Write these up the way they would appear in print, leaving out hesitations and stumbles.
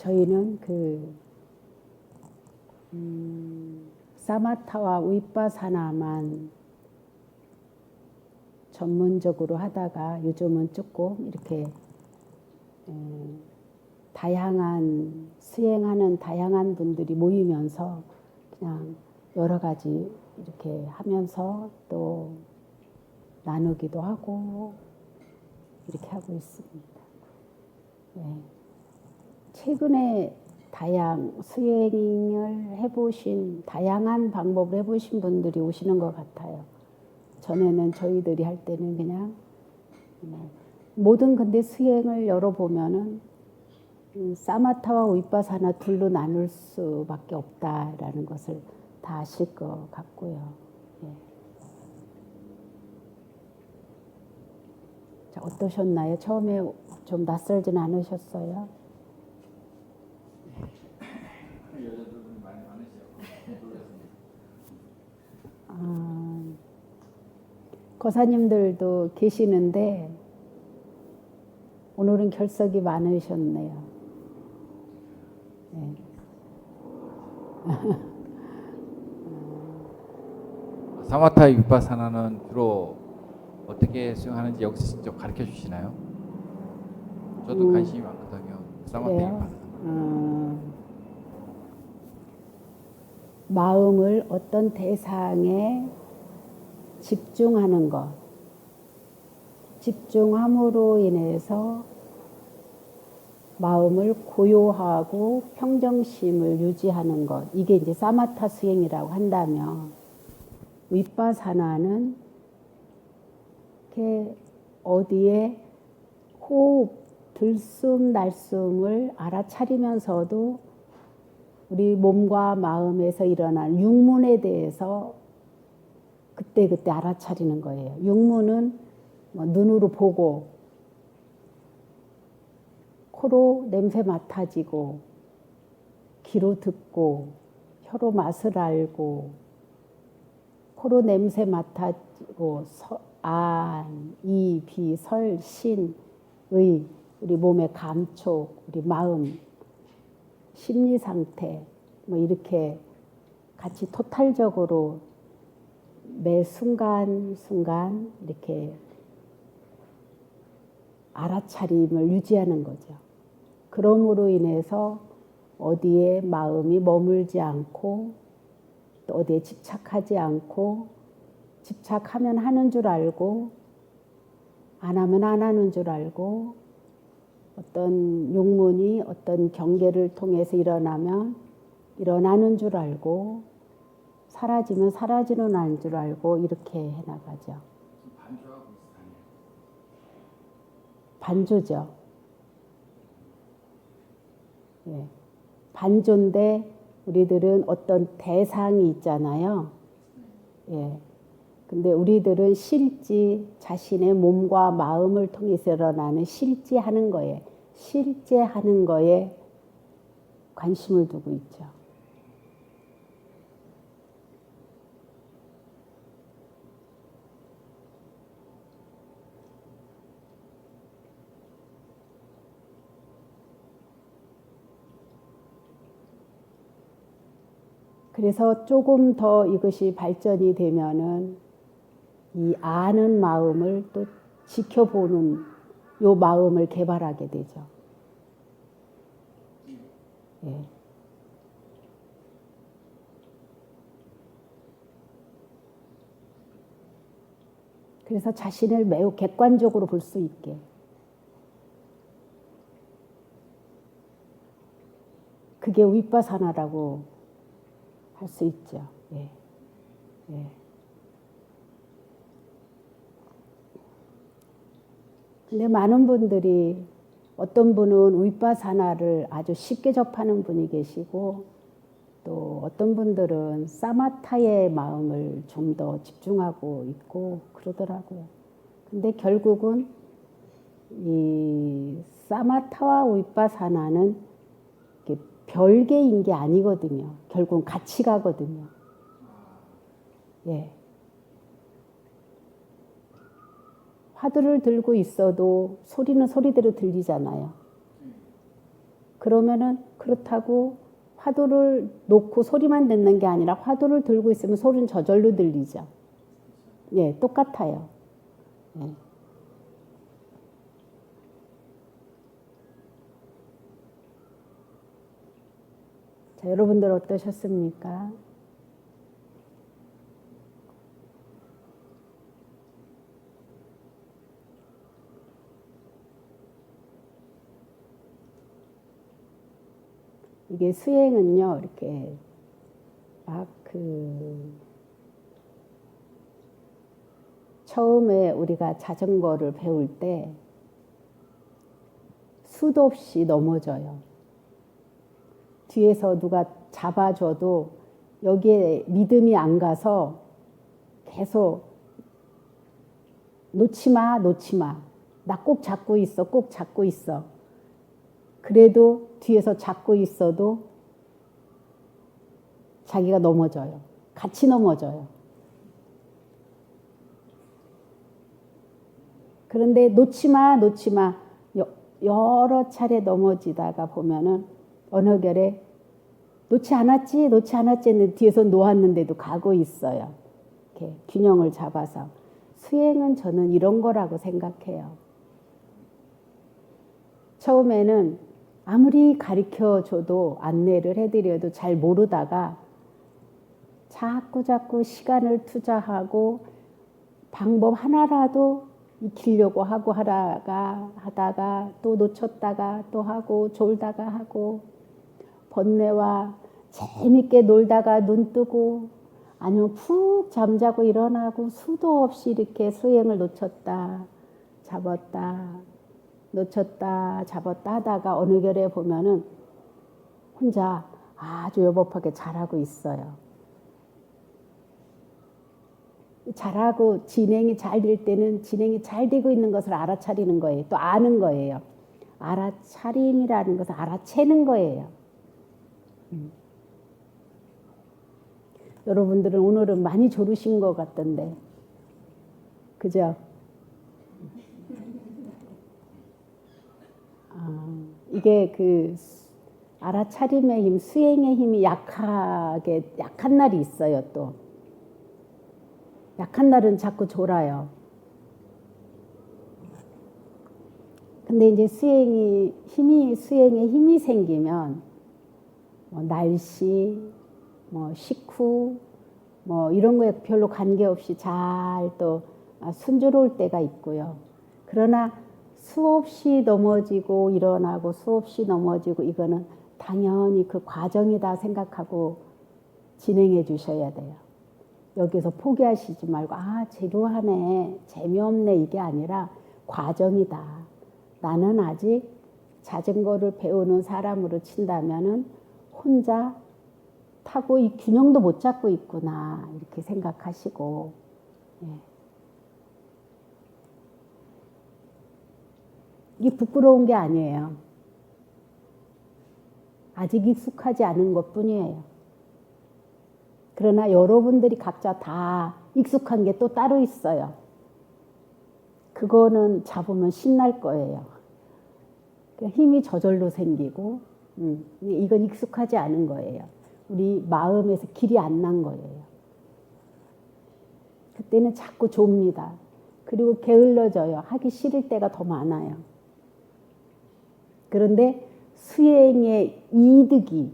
저희는 사마타와 위빠사나만 전문적으로 하다가 요즘은 조금 이렇게 다양한 수행하는 다양한 분들이 모이면서 그냥 여러 가지 이렇게 하면서 또 나누기도 하고 이렇게 하고 있습니다. 네. 최근에 수행을 해보신 다양한 방법을 해보신 분들이 오시는 것 같아요. 전에는 저희들이 할 때는 그냥 모든 근데 수행을 열어보면은 사마타와 위빠사나 둘로 나눌 수밖에 없다라는 것을 다 아실 것 같고요. 예. 자, 어떠셨나요? 처음에 좀 낯설진 않으셨어요? 여자분이 많이 많으시죠. 거사님들도 계시는데 오늘은 결석이 많으셨네요. 네. 사마타 위파사나는 주로 어떻게 수행하는지 여기서 직접 가르쳐 주시나요? 저도 관심이 많거든요. 사마타 위파사나. 마음을 어떤 대상에 집중하는 것, 집중함으로 인해서 마음을 고요하고 평정심을 유지하는 것, 이게 이제 사마타 수행이라고 한다면 위빠사나는 이렇게 어디에 호흡, 들숨, 날숨을 알아차리면서도 우리 몸과 마음에서 일어난 육문에 대해서 그때그때 알아차리는 거예요. 육문은 눈으로 보고 코로 냄새 맡아지고 귀로 듣고 혀로 맛을 알고 코로 냄새 맡아지고 안, 이, 비, 설, 신, 의, 우리 몸의 감촉, 우리 마음, 심리 상태 이렇게 같이 토탈적으로 매 순간순간 이렇게 알아차림을 유지하는 거죠. 그러므로 인해서 어디에 마음이 머물지 않고 또 어디에 집착하지 않고 집착하면 하는 줄 알고 안 하면 안 하는 줄 알고 어떤 육문이 어떤 경계를 통해서 일어나면 일어나는 줄 알고 사라지면 사라지는 줄 알고 이렇게 해나가죠. 반주하고 비슷하네요. 반조죠. 예. 반조인데 우리들은 어떤 대상이 있잖아요. 예. 근데 우리들은 실지 자신의 몸과 마음을 통해서 일어나는 실지하는 거에 실제하는 거에 관심을 두고 있죠. 그래서 조금 더 이것이 발전이 되면은 이 아는 마음을 또 지켜보는 요 마음을 개발하게 되죠. 예. 그래서 자신을 매우 객관적으로 볼 수 있게. 그게 위빠사나라고 할 수 있죠. 예. 예. 근데 많은 분들이 어떤 분은 위빠사나를 아주 쉽게 접하는 분이 계시고 또 어떤 분들은 사마타의 마음을 좀 더 집중하고 있고 그러더라고요. 근데 결국은 이 사마타와 위빠사나는 별개인 게 아니거든요. 결국은 같이 가거든요. 예. 화두를 들고 있어도 소리는 소리대로 들리잖아요. 그러면은 그렇다고 화두를 놓고 소리만 듣는 게 아니라 화두를 들고 있으면 소리는 저절로 들리죠. 예, 똑같아요. 예. 자, 여러분들 어떠셨습니까? 이게 수행은요, 이렇게 막 처음에 우리가 자전거를 배울 때 수도 없이 넘어져요. 뒤에서 누가 잡아줘도 여기에 믿음이 안 가서 계속 놓지 마, 놓지 마. 나 꼭 잡고 있어, 꼭 잡고 있어. 그래도 뒤에서 잡고 있어도 자기가 넘어져요. 같이 넘어져요. 그런데 놓지 마, 놓지 마. 여러 차례 넘어지다가 보면은 어느 결에 놓지 않았지, 놓지 않았지 했는데 뒤에서 놓았는데도 가고 있어요. 이렇게 균형을 잡아서. 수행은 저는 이런 거라고 생각해요. 처음에는 아무리 가르쳐줘도 안내를 해드려도 잘 모르다가 자꾸 시간을 투자하고 방법 하나라도 익히려고 하고 하다가 또 놓쳤다가 또 하고 졸다가 하고 번뇌와 재밌게 놀다가 눈 뜨고 아니면 푹 잠자고 일어나고 수도 없이 이렇게 수행을 놓쳤다 잡았다 놓쳤다 잡았다 하다가 어느 결에 보면은 혼자 아주 여법하게 잘하고 있어요. 잘하고 진행이 잘 될 때는 진행이 잘 되고 있는 것을 알아차리는 거예요. 또 아는 거예요. 알아차림이라는 것을 알아채는 거예요. 여러분들은 오늘은 많이 졸으신 것 같던데, 그죠? 이게 알아차림의 힘, 수행의 힘이 약한 날이 있어요. 또 약한 날은 자꾸 졸아요. 근데 이제 수행의 힘이 생기면 날씨, 식후, 이런 거에 별로 관계없이 잘 또 순조로울 때가 있고요. 그러나 수없이 넘어지고 일어나고 수없이 넘어지고 이거는 당연히 그 과정이다 생각하고 진행해 주셔야 돼요. 여기서 포기하시지 말고 지루하네, 재미없네 이게 아니라 과정이다. 나는 아직 자전거를 배우는 사람으로 친다면은 혼자 타고 이 균형도 못 잡고 있구나 이렇게 생각하시고 이게 부끄러운 게 아니에요. 아직 익숙하지 않은 것뿐이에요. 그러나 여러분들이 각자 다 익숙한 게 또 따로 있어요. 그거는 잡으면 신날 거예요. 힘이 저절로 생기고 이건 익숙하지 않은 거예요. 우리 마음에서 길이 안 난 거예요. 그때는 자꾸 좁니다. 그리고 게을러져요. 하기 싫을 때가 더 많아요. 그런데 수행의 이득이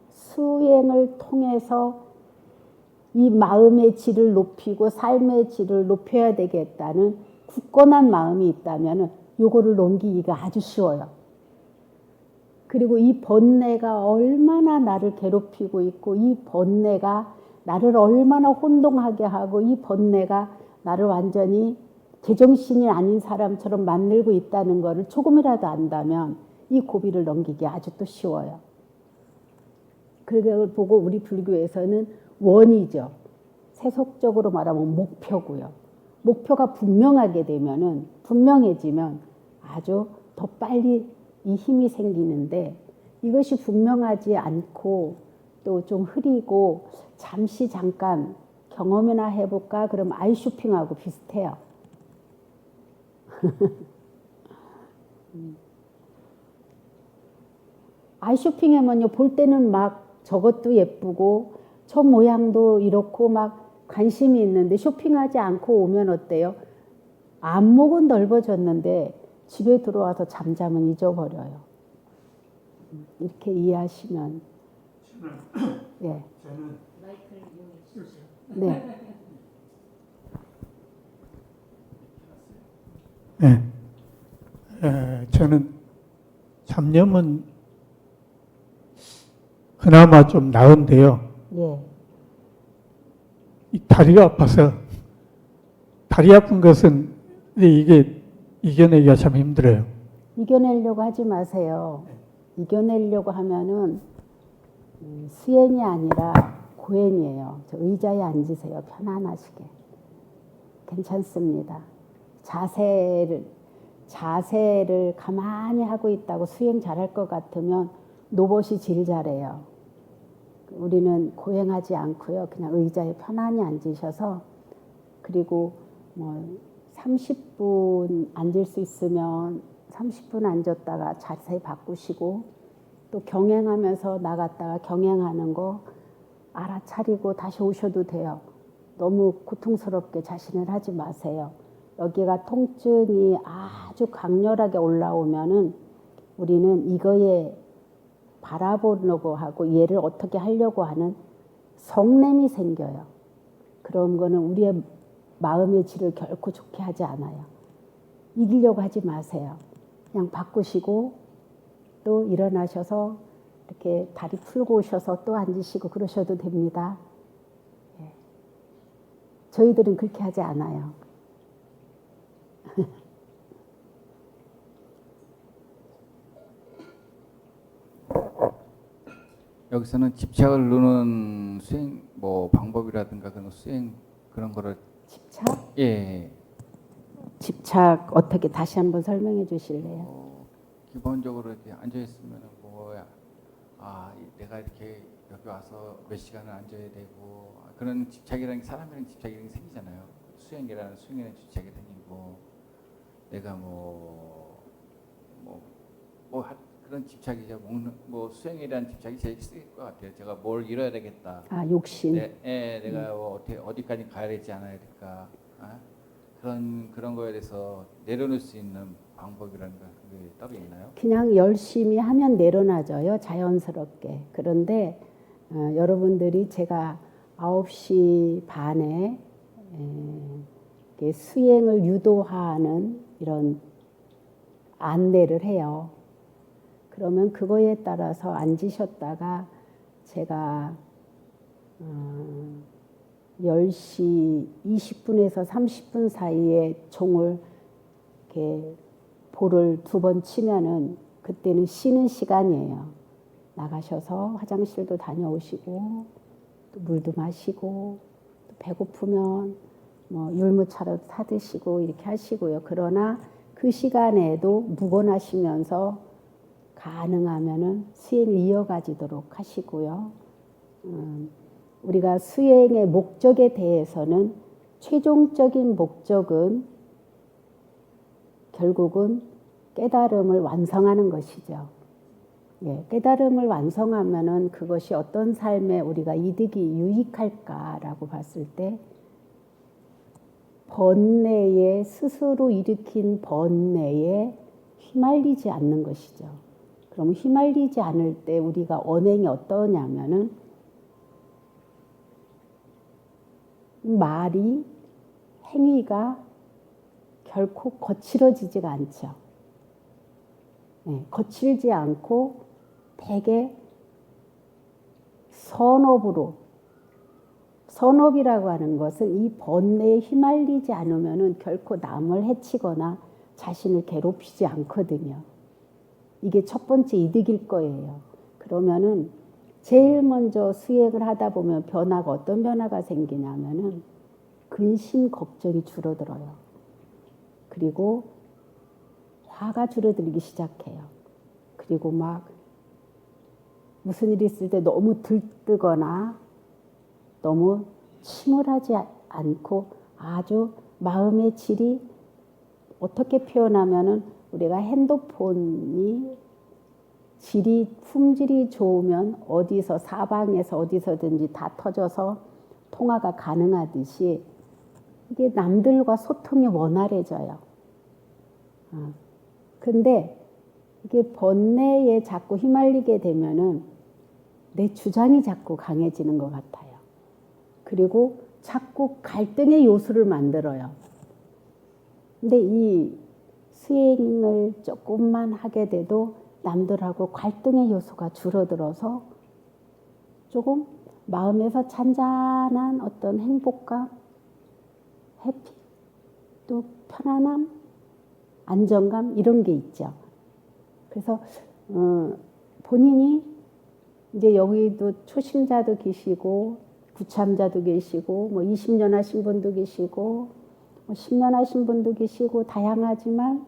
수행을 통해서 이 마음의 질을 높이고 삶의 질을 높여야 되겠다는 굳건한 마음이 있다면 요거를 넘기기가 아주 쉬워요. 그리고 이 번뇌가 얼마나 나를 괴롭히고 있고 이 번뇌가 나를 얼마나 혼동하게 하고 이 번뇌가 나를 완전히 제정신이 아닌 사람처럼 만들고 있다는 것을 조금이라도 안다면 이 고비를 넘기기 아주 또 쉬워요. 그걸 보고 우리 불교에서는 원이죠. 세속적으로 말하면 목표고요. 목표가 분명해지면 아주 더 빨리 이 힘이 생기는데 이것이 분명하지 않고 또 좀 흐리고 잠깐 경험이나 해볼까? 그럼 아이쇼핑하고 비슷해요. 아이 쇼핑하면요, 볼 때는 막 저것도 예쁘고 저 모양도 이렇고 막 관심이 있는데 쇼핑하지 않고 오면 어때요? 안목은 넓어졌는데 집에 들어와서 잠잠은 잊어버려요. 이렇게 이해하시면. 예. 네. 네. 저는 잡념은 그나마 좀 나은데요. 예. 이 다리가 아파서 다리 아픈 것은 이게 이겨내기가 참 힘들어요. 이겨내려고 하지 마세요. 이겨내려고 하면은 수행이 아니라 고행이에요. 저 의자에 앉으세요. 편안하시게. 괜찮습니다. 자세를 가만히 하고 있다고 수행 잘할 것 같으면 노봇이 제일 잘해요. 우리는 고행하지 않고요. 그냥 의자에 편안히 앉으셔서, 그리고 뭐 30분 앉을 수 있으면 30분 앉았다가 자세 바꾸시고, 또 경행하면서 나갔다가 경행하는 거 알아차리고 다시 오셔도 돼요. 너무 고통스럽게 자신을 하지 마세요. 여기가 통증이 아주 강렬하게 올라오면은 우리는 이거에 바라보려고 하고 얘를 어떻게 하려고 하는 성냄이 생겨요. 그런 거는 우리의 마음의 질을 결코 좋게 하지 않아요. 이기려고 하지 마세요. 그냥 바꾸시고 또 일어나셔서 이렇게 다리 풀고 오셔서 또 앉으시고 그러셔도 됩니다. 예. 저희들은 그렇게 하지 않아요. 여기서는 집착을 누르는 수행 뭐 방법이라든가 그런 수행 그런 거를 집착? 예. 집착 어떻게 다시 한번 설명해 주실래요? 기본적으로 이렇게 앉아 있으면 뭐야, 내가 이렇게 여기 와서 몇 시간을 앉아야 되고 그런 집착이라는 게 사람이랑 집착이라는 게 생기잖아요. 수행이라는 집착이 생기고 내가 그런 집착이죠. 먹는 수행이라는 집착이 제일 쓸 것 같아요. 제가 뭘 이뤄야 되겠다. 욕심. 내가 어디까지 가야 되지 않아야 될까. 그런 거에 대해서 내려놓을 수 있는 방법이라는 게 따로 있나요? 그냥 열심히 하면 내려놔져요. 자연스럽게. 그런데 여러분들이 제가 9시 반에 수행을 유도하는 이런 안내를 해요. 그러면 그거에 따라서 앉으셨다가 제가 10시 20분에서 30분 사이에 총을 이렇게 볼을 2번 치면은 그때는 쉬는 시간이에요. 나가셔서 화장실도 다녀오시고 또 물도 마시고 또 배고프면 율무차라도 사 드시고 이렇게 하시고요. 그러나 그 시간에도 묵언하시면서 가능하면은 수행을 이어가지도록 하시고요. 우리가 수행의 목적에 대해서는 최종적인 목적은 결국은 깨달음을 완성하는 것이죠. 예, 깨달음을 완성하면은 그것이 어떤 삶에 우리가 이득이 유익할까라고 봤을 때 번뇌에 스스로 일으킨 번뇌에 휘말리지 않는 것이죠. 그럼 휘말리지 않을 때 우리가 언행이 어떠냐면은 말이 행위가 결코 거칠어지지가 않죠. 네, 거칠지 않고 되게 선업이라고 하는 것은 이 번뇌에 휘말리지 않으면은 결코 남을 해치거나 자신을 괴롭히지 않거든요. 이게 첫 번째 이득일 거예요. 그러면은 제일 먼저 수행을 하다 보면 변화가 어떤 변화가 생기냐면은 근심 걱정이 줄어들어요. 그리고 화가 줄어들기 시작해요. 그리고 막 무슨 일이 있을 때 너무 들뜨거나 너무 침울하지 않고 아주 마음의 질이 어떻게 표현하면은 우리가 핸드폰이 품질이 좋으면 어디서 사방에서 어디서든지 다 터져서 통화가 가능하듯이 이게 남들과 소통이 원활해져요. 근데 이게 번뇌에 자꾸 휘말리게 되면은 내 주장이 자꾸 강해지는 것 같아요. 그리고 자꾸 갈등의 요소를 만들어요. 근데 이 수행을 조금만 하게 돼도 남들하고 갈등의 요소가 줄어들어서 조금 마음에서 잔잔한 어떤 행복감, 해피, 또 편안함, 안정감 이런 게 있죠. 그래서 본인이 이제 여기도 초심자도 계시고 구참자도 계시고 뭐 20년 하신 분도 계시고 뭐 10년 하신 분도 계시고 다양하지만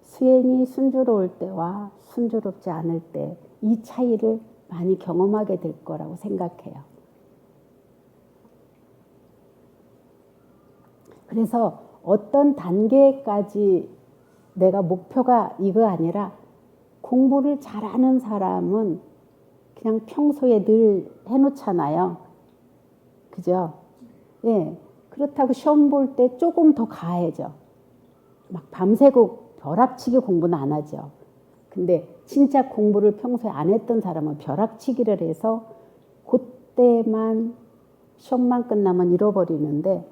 수행이 순조로울 때와 순조롭지 않을 때 이 차이를 많이 경험하게 될 거라고 생각해요. 그래서 어떤 단계까지 내가 목표가 이거 아니라 공부를 잘하는 사람은 그냥 평소에 늘 해놓잖아요. 그죠? 예. 그렇다고 시험 볼 때 조금 더 가해져. 막 밤새고 벼락치기 공부는 안 하죠. 근데 진짜 공부를 평소에 안 했던 사람은 벼락치기를 해서 그때만 시험만 끝나면 잃어버리는데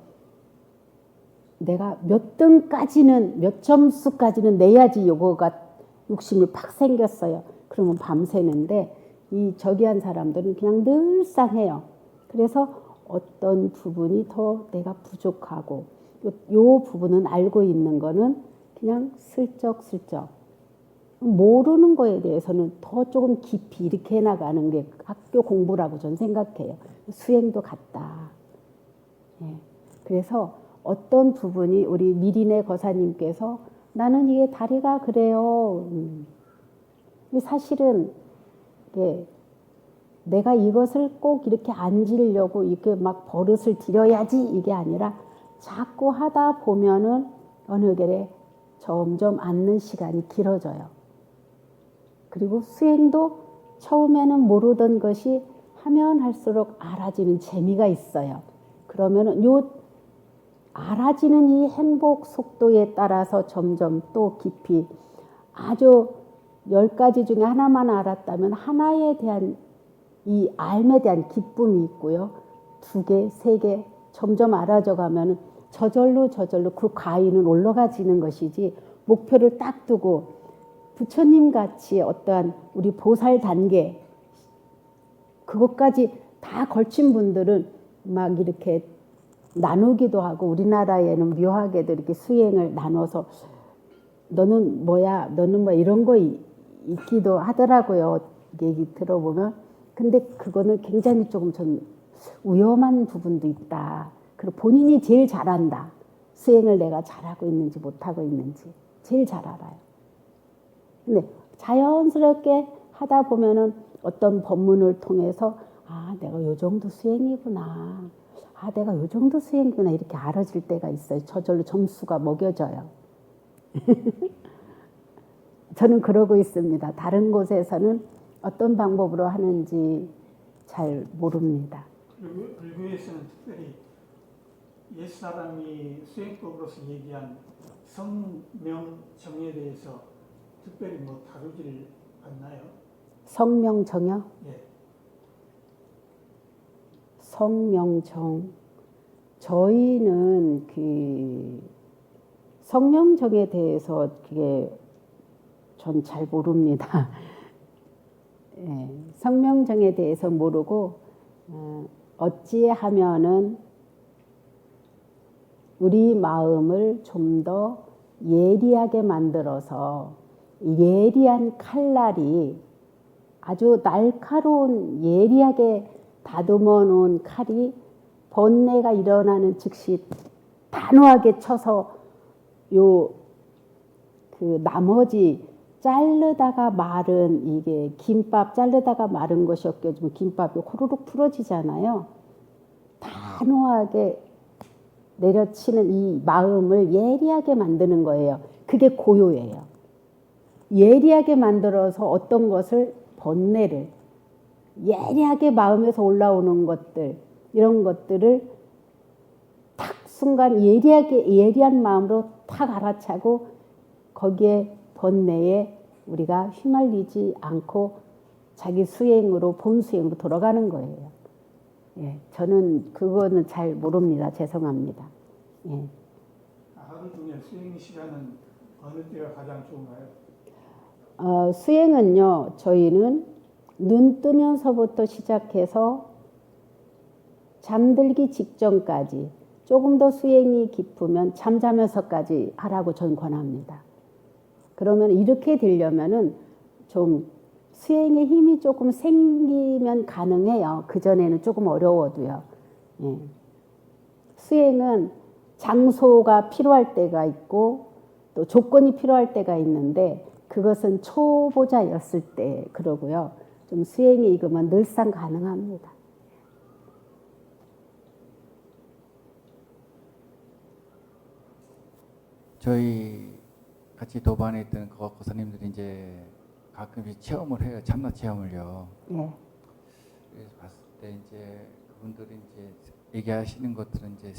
내가 몇 등까지는 몇 점수까지는 내야지 요거가 욕심이 팍 생겼어요. 그러면 밤새는데 이 저기한 사람들은 그냥 늘상 해요. 그래서 어떤 부분이 더 내가 부족하고 요 부분은 알고 있는 거는 그냥 슬쩍슬쩍 모르는 거에 대해서는 더 조금 깊이 이렇게 해나가는 게 학교 공부라고 저는 생각해요. 수행도 같다. 예. 그래서 어떤 부분이 우리 미리네 거사님께서 나는 이게 다리가 그래요. 사실은 예, 내가 이것을 꼭 이렇게 앉으려고 이렇게 막 버릇을 들여야지 이게 아니라 자꾸 하다 보면은 어느 결에 점점 앉는 시간이 길어져요. 그리고 수행도 처음에는 모르던 것이 하면 할수록 알아지는 재미가 있어요. 그러면은 요 알아지는 이 행복 속도에 따라서 점점 또 깊이 아주 10가지 중에 하나만 알았다면 하나에 대한 이 알에 대한 기쁨이 있고요. 2개, 3개 점점 알아져 가면 저절로 그 과위는 올라가지는 것이지 목표를 딱 두고 부처님 같이 어떠한 우리 보살 단계 그것까지 다 걸친 분들은 막 이렇게 나누기도 하고 우리나라에는 묘하게도 이렇게 수행을 나눠서 너는 뭐야 너는 뭐 이런 거 있기도 하더라고요. 얘기 들어보면. 근데 그거는 굉장히 조금 전 위험한 부분도 있다. 그리고 본인이 제일 잘 안다. 수행을 내가 잘하고 있는지 못하고 있는지 제일 잘 알아요. 근데 자연스럽게 하다 보면은 어떤 법문을 통해서 아 내가 요 정도 수행이구나. 아 내가 요 정도 수행이구나 이렇게 알아질 때가 있어요. 저절로 점수가 먹여져요. 저는 그러고 있습니다. 다른 곳에서는 어떤 방법으로 하는지 잘 모릅니다. 그리고 불교에서는 특별히 옛사람이 수행법으로서 얘기한 성명정에 대해서 특별히 뭐 다루지를 않나요? 성명정요? 예. 성명정. 저희는 그 성명정에 대해서 그게 전 잘 모릅니다. 예, 성명정에 대해서 모르고 어찌하면은 우리 마음을 좀 더 예리하게 만들어서 예리한 칼날이 아주 날카로운 예리하게 다듬어 놓은 칼이 번뇌가 일어나는 즉시 단호하게 쳐서 그 나머지 자르다가 마른 이게 김밥 자르다가 마른 것이 엮여지면 김밥이 호로록 풀어지잖아요. 단호하게 내려치는 이 마음을 예리하게 만드는 거예요. 그게 고요예요. 예리하게 만들어서 어떤 것을 번뇌를 예리하게 마음에서 올라오는 것들 이런 것들을 탁 순간 예리한 마음으로 탁 알아차고 거기에 번뇌에 우리가 휘말리지 않고 자기 수행으로 본 수행으로 돌아가는 거예요. 예, 저는 그거는 잘 모릅니다. 죄송합니다. 예. 하루 중에 수행 시간은 어느 때가 가장 좋은가요? 수행은요, 저희는 눈 뜨면서부터 시작해서 잠들기 직전까지 조금 더 수행이 깊으면 잠자면서까지 하라고 저는 권합니다. 그러면 이렇게 되려면은 좀 수행의 힘이 조금 생기면 가능해요. 그전에는 조금 어려워도요. 예. 수행은 장소가 필요할 때가 있고 또 조건이 필요할 때가 있는데 그것은 초보자였을 때 그러고요. 좀 수행이 익으면 늘상 가능합니다. 저희 같이 도반에 있던 거사님들이 이제 가끔씩 체험을 해요. 참나 체험을요. 예. 그래서 봤을 때 이제 그분들이 이제 얘기하시는 것들은 이제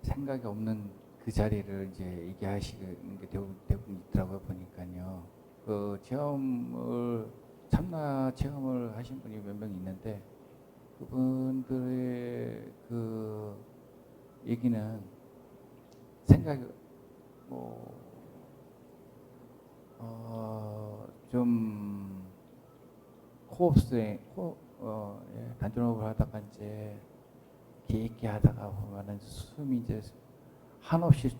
생각이 없는 그 자리를 이제 얘기하시는 게 대부분 있더라고요. 보니까요. 그 참나 체험을 하신 분이 몇 명 있는데 그분들의 그 얘기는 생각이 좀 단전호흡을 하다가 이제 깊게 하다가 보면은 숨이 이제 한없이 쭉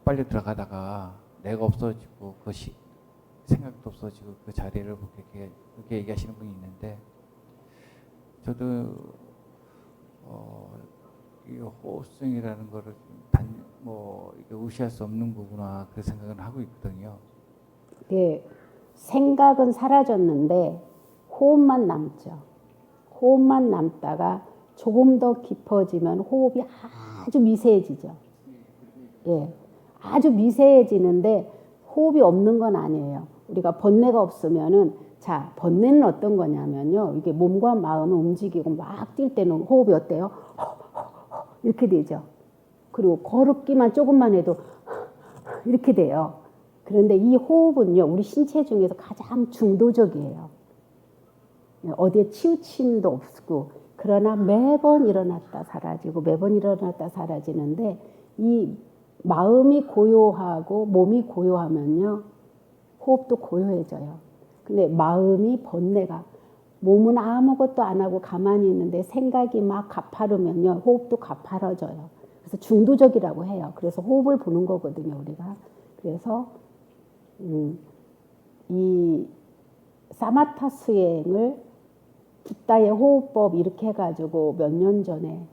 빨려 들어가다가 내가 없어지고 생각도 없어지고 그 자리를 그렇게 얘기하시는 분이 있는데 저도 이 호흡성이라는 거를 이게 무시할 수 없는 거구나 그런 생각은 하고 있거든요. 예, 생각은 사라졌는데 호흡만 남죠. 호흡만 남다가 조금 더 깊어지면 호흡이 아주 미세해지죠. 예, 아주 미세해지는데 호흡이 없는 건 아니에요. 우리가 번뇌가 없으면은 자, 번뇌는 어떤 거냐면요. 이게 몸과 마음을 움직이고 막 뛸 때는 호흡이 어때요? 이렇게 되죠. 그리고 걸었기만 조금만 해도 이렇게 돼요. 그런데 이 호흡은요, 우리 신체 중에서 가장 중도적이에요. 어디에 치우침도 없고, 그러나 매번 일어났다 사라지고, 매번 일어났다 사라지는데, 이 마음이 고요하고 몸이 고요하면요, 호흡도 고요해져요. 근데 마음이 번뇌가, 몸은 아무것도 안 하고 가만히 있는데 생각이 막 가파르면요, 호흡도 가파라져요. 그래서 중도적이라고 해요. 그래서 호흡을 보는 거거든요, 우리가. 그래서 이 사마타 수행을 붓다의 호흡법 이렇게 해가지고 몇 년 전에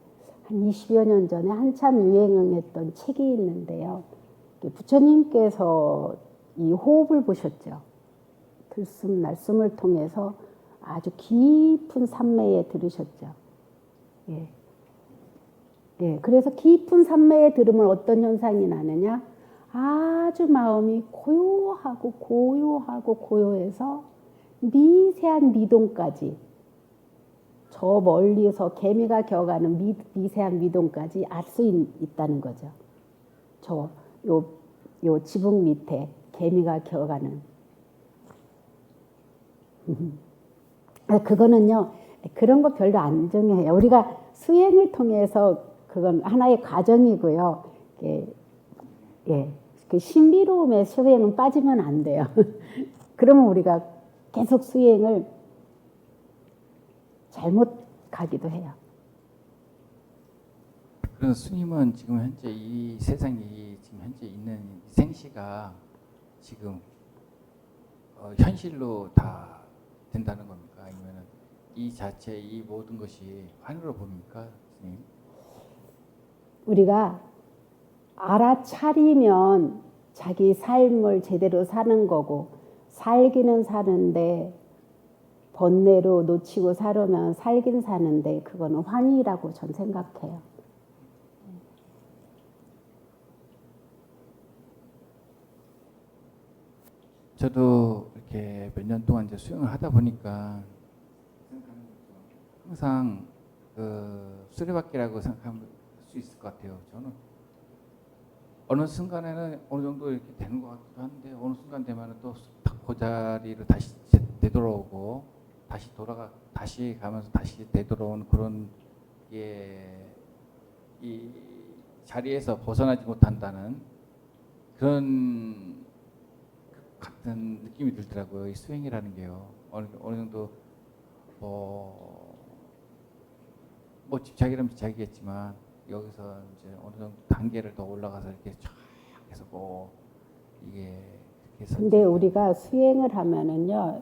한 20여 년 전에 한참 유행했던 책이 있는데요. 부처님께서 이 호흡을 보셨죠. 들숨 날숨을 통해서 아주 깊은 산매에 들으셨죠. 예. 예. 그래서 깊은 산매에 들으면 어떤 현상이 나느냐? 아주 마음이 고요하고 고요해서 미세한 미동까지 저 멀리서 개미가 겨가는 미세한 미동까지 알 수 있다는 거죠. 요 지붕 밑에 개미가 겨가는. 그거는요, 그런 거 별로 안 중요해요. 우리가 수행을 통해서 그건 하나의 과정이고요. 예, 그 신비로움의 수행은 빠지면 안 돼요. 그러면 우리가 계속 수행을 잘못 가기도 해요. 그래서 스님은 지금 현재 이 세상이 지금 현재 있는 생시가 지금 현실로 다 된다는 겁니까? 아니면 이 자체 이 모든 것이 환으로 봅니까, 스님? 우리가 알아차리면 자기 삶을 제대로 사는 거고 살기는 사는데 번뇌로 놓치고 살으면 살긴 사는데 그거는 환희라고 전 생각해요. 저도 이렇게 몇 년 동안 이제 수영을 하다 보니까 항상 그 수레바퀴라고 생각할 수 있을 것 같아요. 저는 어느 순간에는 어느 정도 이렇게 되는 것 같기도 한데 어느 순간 되면은 또 그 자리로 다시 되돌아오고 다시 가면서 다시 되돌아오는 그런 이 자리에서 벗어나지 못한다는 그런 같은 느낌이 들더라고요. 이 수행이라는 게요. 어느 정도 뭐 집착이라면 집착이겠지만 여기서 이제 어느 정도 단계를 더 올라가서 이렇게 쫙 해서 이게 이렇게 근데 우리가 수행을 하면은요,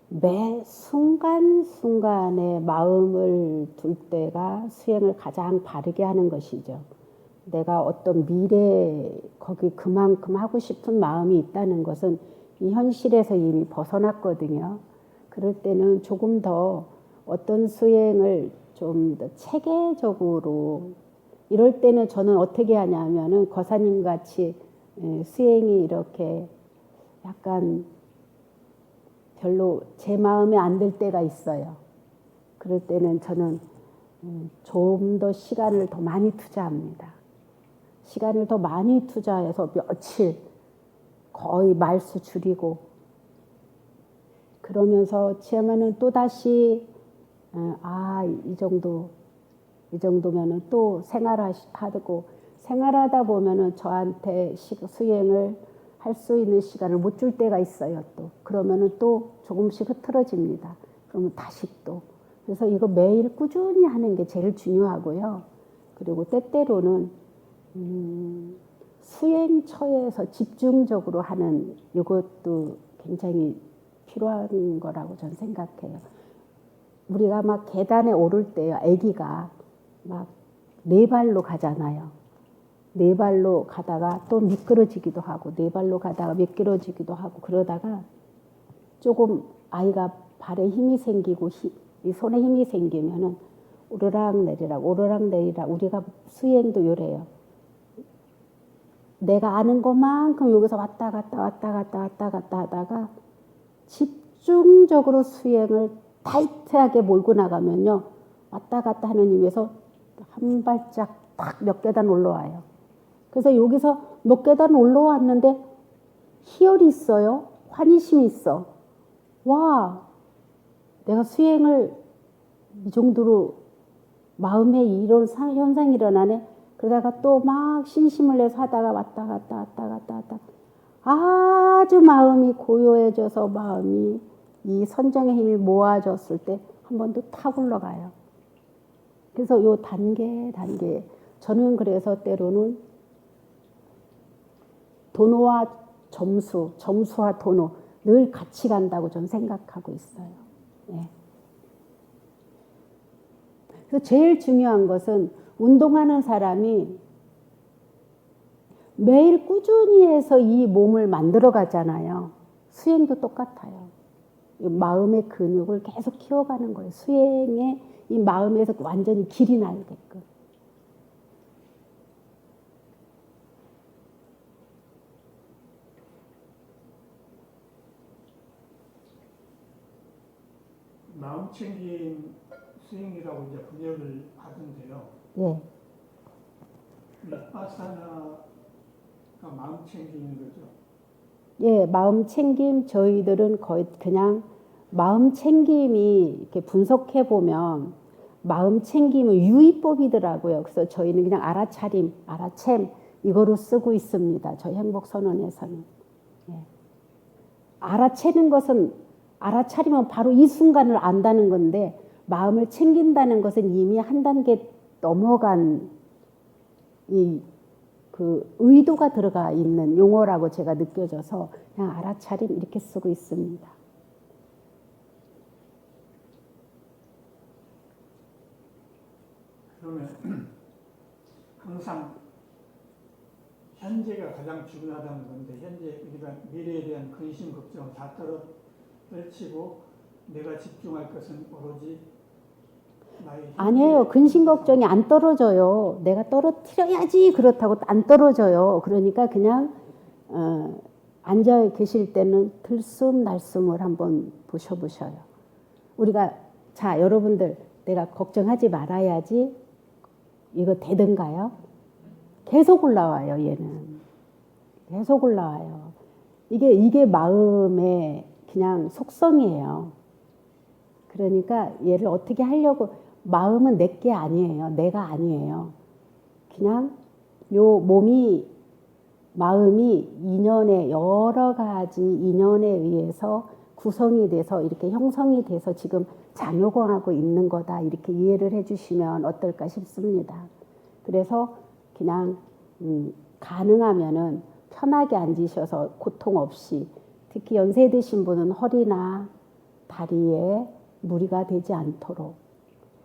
매 순간순간에 마음을 둘 때가 수행을 가장 바르게 하는 것이죠. 내가 어떤 미래에 거기 그만큼 하고 싶은 마음이 있다는 것은 이 현실에서 이미 벗어났거든요. 그럴 때는 조금 더 어떤 수행을 좀 더 체계적으로, 이럴 때는 저는 어떻게 하냐면은 거사님 같이 수행이 이렇게 약간 별로 제 마음에 안 들 때가 있어요. 그럴 때는 저는 좀 더 시간을 더 많이 투자합니다. 시간을 더 많이 투자해서 며칠 거의 말수 줄이고 그러면서 치면은 또 다시 이 정도면은 또 생활하다 보면은 저한테 수행을 할 수 있는 시간을 못 줄 때가 있어요. 또 그러면은 또 조금씩 흐트러집니다. 그러면 다시 또 그래서 이거 매일 꾸준히 하는 게 제일 중요하고요. 그리고 때때로는 수행처에서 집중적으로 하는 이것도 굉장히 필요한 거라고 저는 생각해요. 우리가 막 계단에 오를 때요, 아기가 막 네 발로 가잖아요. 네 발로 가다가 또 미끄러지기도 하고, 네 발로 가다가 미끄러지기도 하고, 그러다가 조금 아이가 발에 힘이 생기고 이 손에 힘이 생기면은 오르락 내리락 우리가 수행도 요래요. 내가 아는 것만큼 여기서 왔다 갔다 하다가 집중적으로 수행을 타이트하게 몰고 나가면요, 왔다 갔다 하는 힘에서 한 발짝 딱 몇 계단 올라와요. 그래서 여기서 몇 계단 올라왔는데 희열이 있어요. 환희심이 있어. 와, 내가 수행을 이 정도로 마음에 이런 현상이 일어나네. 그러다가 또 막 신심을 내서 하다가 왔다 갔다 아주 마음이 고요해져서 마음이 이 선정의 힘이 모아졌을 때 한 번 더 탁 올라가요. 그래서 요 단계 저는 그래서 때로는 도노와 점수와 도노 늘 같이 간다고 저는 생각하고 있어요. 네. 그래서 제일 중요한 것은 운동하는 사람이 매일 꾸준히 해서 이 몸을 만들어 가잖아요. 수행도 똑같아요. 마음의 근육을 계속 키워가는 거예요. 수행에 이 마음에서 완전히 길이 나게끔. 마음 챙김 수행이라고 이제 번역을 하던데요. 예. 비파사나가 마음 챙김인 거죠. 예, 마음 챙김 저희들은 거의 그냥 마음 챙김이 이렇게 분석해 보면 마음 챙김은 유의법이더라고요. 그래서 저희는 그냥 알아차림, 알아챔 이거로 쓰고 있습니다. 저희 행복선언에서는. 예. 알아채는 것은 알아차리면 바로 이 순간을 안다는 건데 마음을 챙긴다는 것은 이미 한 단계 넘어간 그 의도가 들어가 있는 용어라고 제가 느껴져서 그냥 알아차림 이렇게 쓰고 있습니다. 그러면 항상 현재가 가장 중요하다는 건데 현재 우리가 미래에 대한 근심 걱정을 다 떨치고 내가 집중할 것은 오로지 나의 아니에요. 근심 걱정이 안 떨어져요. 내가 떨어뜨려야지 그렇다고 안 떨어져요. 그러니까 그냥 앉아 계실 때는 들숨날숨을 한번 보셔보셔요. 우리가 자 여러분들 내가 걱정하지 말아야지 이거 되던가요? 계속 올라와요. 얘는 계속 올라와요. 이게 마음의 그냥 속성이에요. 그러니까 얘를 어떻게 하려고 마음은 내게 아니에요. 내가 아니에요. 그냥 요 마음이 인연의 여러 가지 인연에 의해서 구성이 돼서 이렇게 형성이 돼서 지금 작용하고 있는 거다. 이렇게 이해를 해주시면 어떨까 싶습니다. 그래서 그냥 가능하면은 편하게 앉으셔서 고통 없이 특히 연세 드신 분은 허리나 다리에 무리가 되지 않도록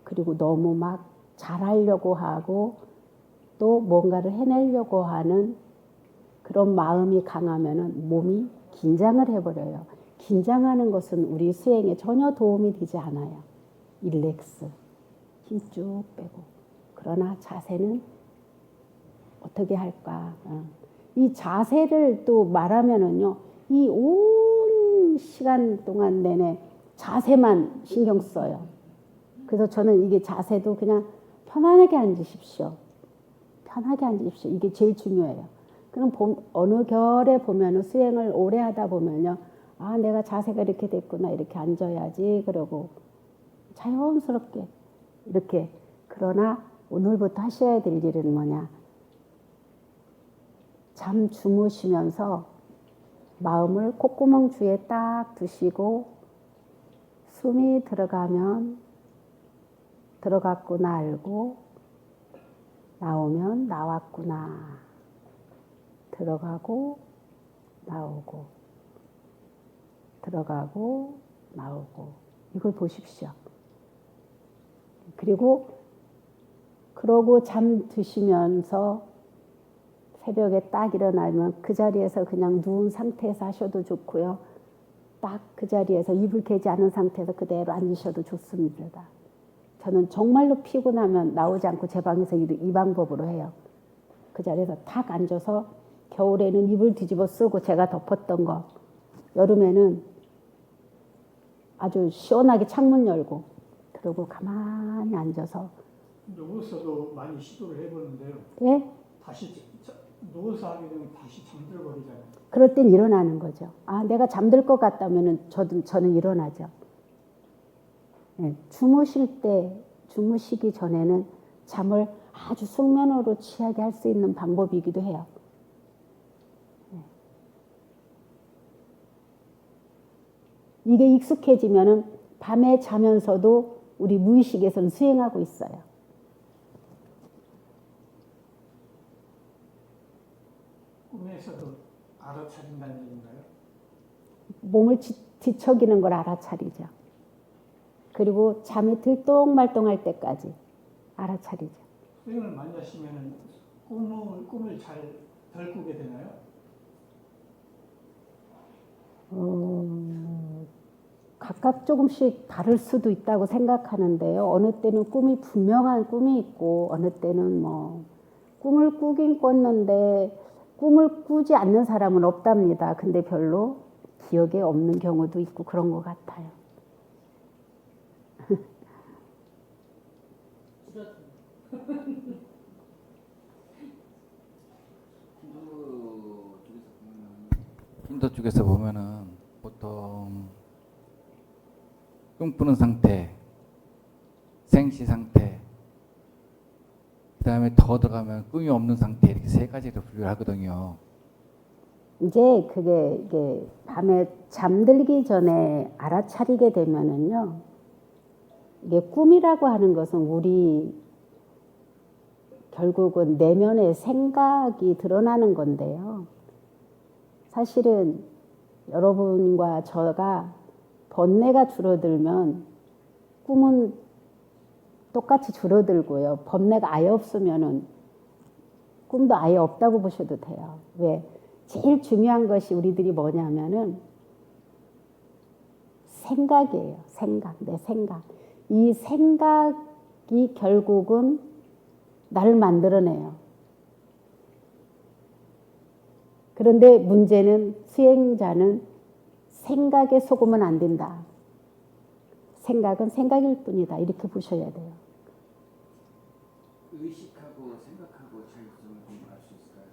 그리고 너무 막 잘하려고 하고 또 뭔가를 해내려고 하는 그런 마음이 강하면은 몸이 긴장을 해버려요. 긴장하는 것은 우리 수행에 전혀 도움이 되지 않아요. 릴렉스, 힘 쭉 빼고. 그러나 자세는 어떻게 할까? 이 자세를 또 말하면은요, 이 온 시간 동안 내내 자세만 신경 써요. 그래서 저는 이게 자세도 그냥 편안하게 앉으십시오. 편하게 앉으십시오. 이게 제일 중요해요. 그럼 어느 결에 보면은 수행을 오래 하다 보면요, 아 내가 자세가 이렇게 됐구나 이렇게 앉아야지 그러고 자연스럽게 이렇게. 그러나 오늘부터 하셔야 될 일은 뭐냐? 잠 주무시면서 마음을 콧구멍 주위에 딱 두시고 숨이 들어가면 들어갔구나 알고 나오면 나왔구나. 들어가고 나오고 들어가고 나오고 이걸 보십시오. 그러고 잠 드시면서 새벽에 딱 일어나면 그 자리에서 그냥 누운 상태에서 하셔도 좋고요. 딱 그 자리에서 이불 개지 않은 상태에서 그대로 앉으셔도 좋습니다. 저는 정말로 피곤하면 나오지 않고 제 방에서 이 방법으로 해요. 그 자리에서 탁 앉아서 겨울에는 이불 뒤집어 쓰고 제가 덮었던 거, 여름에는 아주 시원하게 창문 열고 그러고 가만히 앉아서 누워서도 많이 시도를 해보는데요. 예? 다시 누워서 하게 되면 다시 잠들어 버리잖아요. 그럴 땐 일어나는 거죠. 아, 내가 잠들 것 같다면은 저는 일어나죠. 예, 주무시기 전에는 잠을 아주 숙면으로 취하게 할 수 있는 방법이기도 해요. 예. 이게 익숙해지면은 밤에 자면서도 우리 무의식에서는 수행하고 있어요. 꿈에서도 알아차린다는 얘기인가요? 몸을 뒤척이는 걸 알아차리죠. 그리고 잠이 들똥말똥할 때까지 알아차리죠. 수행을 많이 하시면 꿈을 잘 덜 꾸게 되나요? 각각 조금씩 다를 수도 있다고 생각하는데요. 어느 때는 꿈이 분명한 꿈이 있고 어느 때는 뭐 꿈을 꾸긴 꿨는데 꿈을 꾸지 않는 사람은 없답니다. 근데 별로 기억에 없는 경우도 있고 그런 것 같아요. 힌두 쪽에서 보면은 보통 꿈꾸는 상태, 생시 상태, 그 다음에 더 들어가면 꿈이 없는 상태 이렇게 세 가지로 분류를 하거든요. 이제 이게 밤에 잠들기 전에 알아차리게 되면은요, 이게 꿈이라고 하는 것은 우리 결국은 내면의 생각이 드러나는 건데요. 사실은 여러분과 저가 번뇌가 줄어들면 꿈은 똑같이 줄어들고요. 번뇌가 아예 없으면은 꿈도 아예 없다고 보셔도 돼요. 왜? 제일 중요한 것이 우리들이 뭐냐면은 생각이에요. 내 생각. 이 생각이 결국은 나를 만들어내요. 그런데 문제는 수행자는 생각에 속으면 안 된다. 생각은 생각일 뿐이다. 이렇게 보셔야 돼요. 의식하고 생각하고 차이점을 공부할 수 있을까요?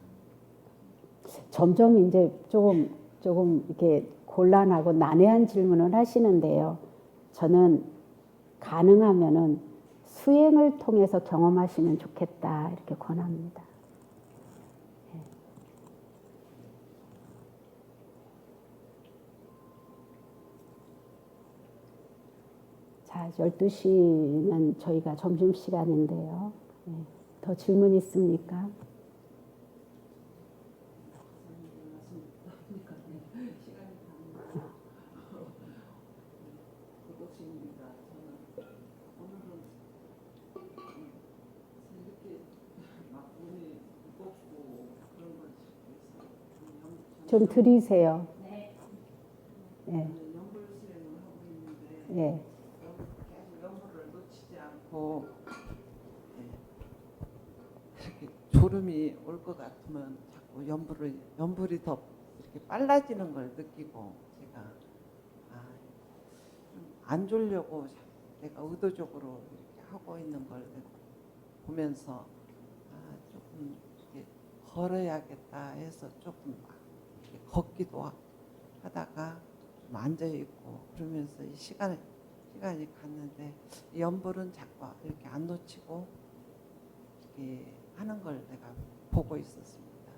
점점 이제 조금 이렇게 곤란하고 난해한 질문을 하시는데요. 저는 가능하면은 수행을 통해서 경험하시면 좋겠다 이렇게 권합니다. 자, 12시는 저희가 점심시간인데요. 더 질문 있습니까? 좀 들이세요. 네. 연불 수행을 하고 있는데 네. 계속 연불을 놓치지 않고 이렇게 졸음이 올 것 같으면 자꾸 연불이 더 이렇게 빨라지는 걸 느끼고 제가 안 졸려고 내가 의도적으로 이렇게 하고 있는 걸 보면서 조금 이렇게 걸어야겠다 해서 조금 이렇게 걷기도 하다가 좀 앉아 있고 그러면서 이 시간이 갔는데 이 연불은 자꾸 이렇게 안 놓치고 이렇게 하는 걸 내가 보고 있었습니다.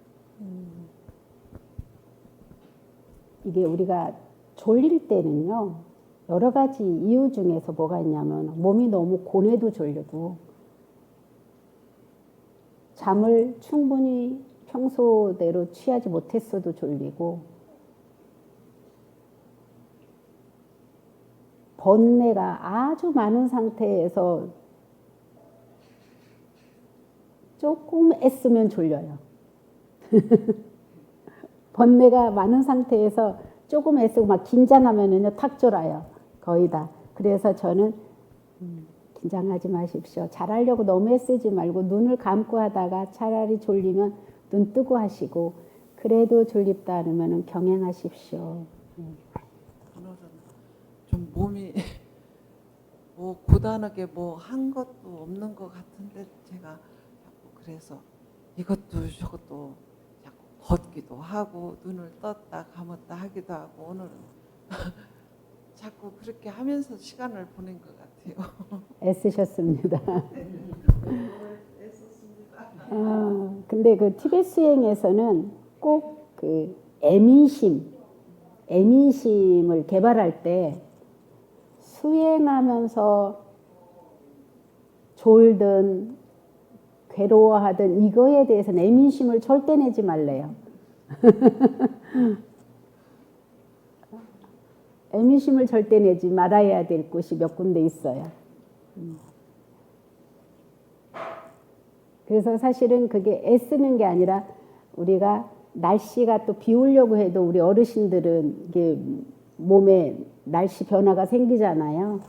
이게 우리가 졸릴 때는요. 여러 가지 이유 중에서 뭐가 있냐면 몸이 너무 고뇌도 졸려도 잠을 충분히 평소대로 취하지 못했어도 졸리고 번뇌가 아주 많은 상태에서 조금 애쓰면 졸려요. 번뇌가 많은 상태에서 조금 애쓰고 막 긴장하면은요 탁 졸아요. 거의 다. 그래서 저는 긴장하지 마십시오. 잘하려고 너무 애쓰지 말고 눈을 감고 하다가 차라리 졸리면 눈 뜨고 하시고 그래도 졸립다 하면은 경행하십시오. 오늘은 좀 몸이 뭐 고단하게 뭐 한 것도 없는 것 같은데 제가 자꾸 그래서 이것도 저것도 자꾸 걷기도 하고 눈을 떴다 감았다 하기도 하고 오늘은 자꾸 그렇게 하면서 시간을 보낸 것 같아요. 애쓰셨습니다. 애썼습니다. 근데 그 티베트 수행에서는 꼭 그 애민심을 개발할 때 수행하면서 졸든 괴로워하든 이거에 대해서는 애민심을 절대 내지 말래요. 애민심을 절대 내지 말아야 될 곳이 몇 군데 있어요. 그래서 사실은 그게 애쓰는 게 아니라 우리가 날씨가 또 비 오려고 해도 우리 어르신들은 이게 몸에 날씨 변화가 생기잖아요.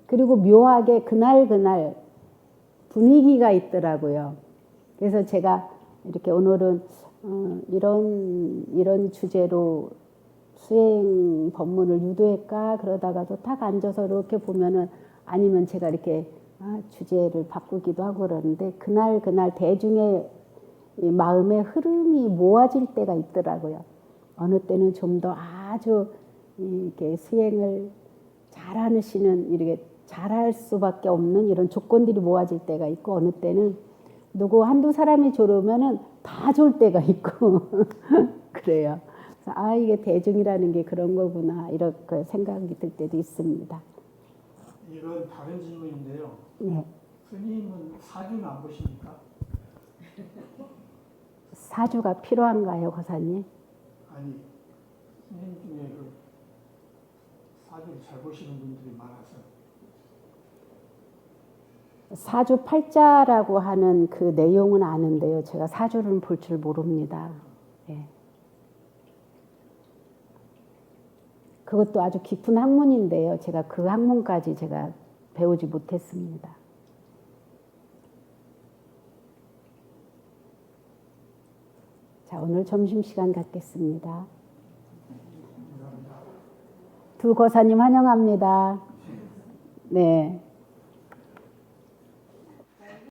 그리고 묘하게 그날 분위기가 있더라고요. 그래서 제가 이렇게 오늘은 이런 주제로 수행 법문을 유도할까 그러다가도 딱 앉아서 이렇게 보면은 아니면 제가 이렇게 주제를 바꾸기도 하고 그러는데 그날 대중의 마음의 흐름이 모아질 때가 있더라고요. 어느 때는 좀 더 아주 이렇게 수행을 잘하시는 이렇게 잘할 수밖에 없는 이런 조건들이 모아질 때가 있고 어느 때는 누구 한두 사람이 졸으면은 다 졸 때가 있고 그래요. 그래서 이게 대중이라는 게 그런 거구나 이렇게 생각이 들 때도 있습니다. 이건 다른 질문인데요. 네. 스님은 사주는 안 보십니까? 사주가 필요한가요, 고사님? 아니, 스님 중에 그 사주를 잘 보시는 분들이 많아서 사주 팔자라고 하는 그 내용은 아는데요. 제가 사주를 볼 줄 모릅니다. 네. 그것도 아주 깊은 학문인데요. 제가 그 학문까지 제가 배우지 못했습니다. 자, 오늘 점심시간 갖겠습니다. 두 거사님 환영합니다. 네.